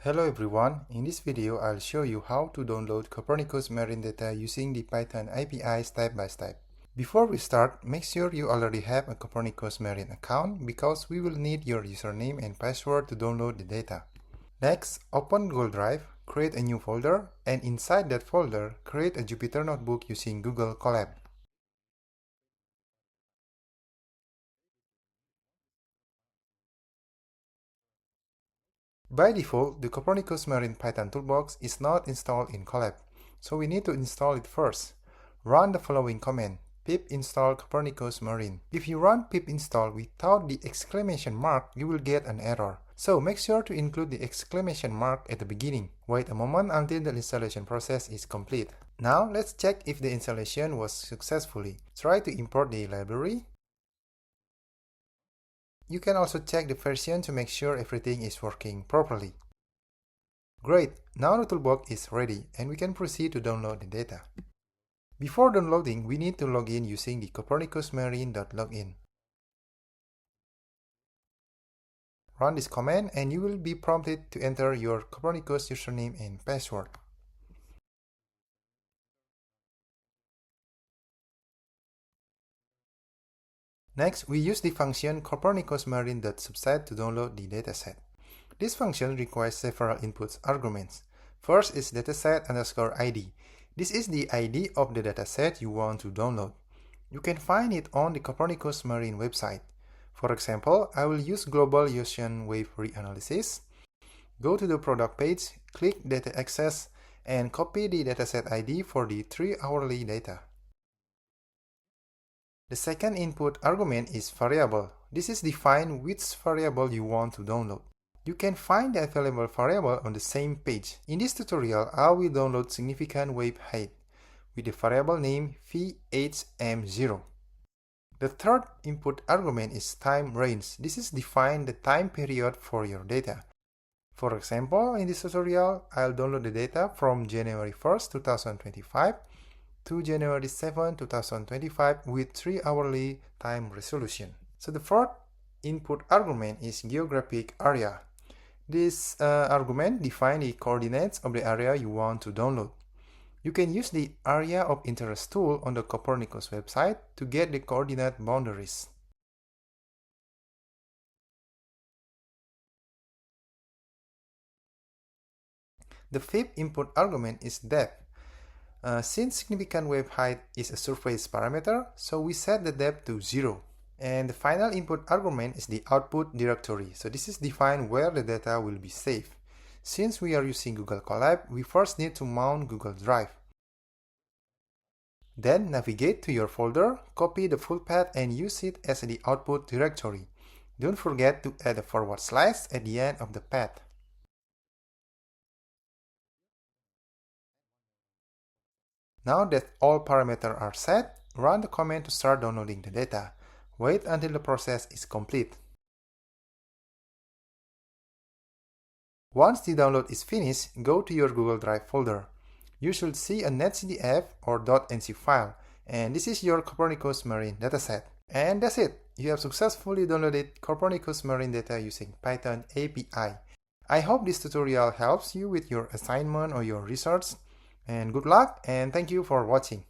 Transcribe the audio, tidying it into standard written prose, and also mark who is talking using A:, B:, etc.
A: Hello everyone, in this video I'll show you how to download Copernicus marine data using the Python API step by step. Before we start, make sure you already have a Copernicus marine account because we will need your username and password to download the data. Next, open Google Drive, create a new folder, and inside that folder, create a Jupyter notebook using Google Colab. By default, the Copernicus Marine Python toolbox is not installed in Colab, so we need to install it first. Run the following command, pip install Copernicus Marine. If you run pip install without the exclamation mark, you will get an error. So make sure to include the exclamation mark at the beginning. Wait a moment until the installation process is complete. Now let's check if the installation was successfully. Try to import the library. You can also check the version to make sure everything is working properly. Great, now the toolbox is ready and we can proceed to download the data. Before downloading, we need to log in using the copernicusmarine.login. Run this command and you will be prompted to enter your Copernicus username and password. Next, we use the function copernicusmarine.subset to download the dataset. This function requires several inputs arguments. First is dataset_id. This is the ID of the dataset you want to download. You can find it on the Copernicus Marine website. For example, I will use global ocean wave reanalysis. Go to the product page, click Data Access, and copy the dataset ID for the 3-hourly data. The second input argument is variable. This is define which variable you want to download. You can find the available variable on the same page. In this tutorial, I will download significant wave height with the variable name VHM0. The third input argument is time range. This is define the time period for your data. For example, in this tutorial, I'll download the data from January 1st, 2025 to January 7, 2025 with 3-hourly time resolution. So the fourth input argument is geographic area. This argument defines the coordinates of the area you want to download. You can use the Area of Interest tool on the Copernicus website to get the coordinate boundaries. The fifth input argument is depth. Since significant wave height is a surface parameter, so we set the depth to 0. And the final input argument is the output directory. So this is defined where the data will be saved. Since we are using Google Colab, we first need to mount Google Drive. Then navigate to your folder, copy the full path and use it as the output directory. Don't forget to add a / at the end of the path. Now that all parameters are set, run the command to start downloading the data. Wait until the process is complete. Once the download is finished, go to your Google Drive folder. You should see a netcdf or .nc file, and this is your Copernicus Marine dataset. And that's it! You have successfully downloaded Copernicus Marine data using Python API. I hope this tutorial helps you with your assignment or your research. And good luck and thank you for watching.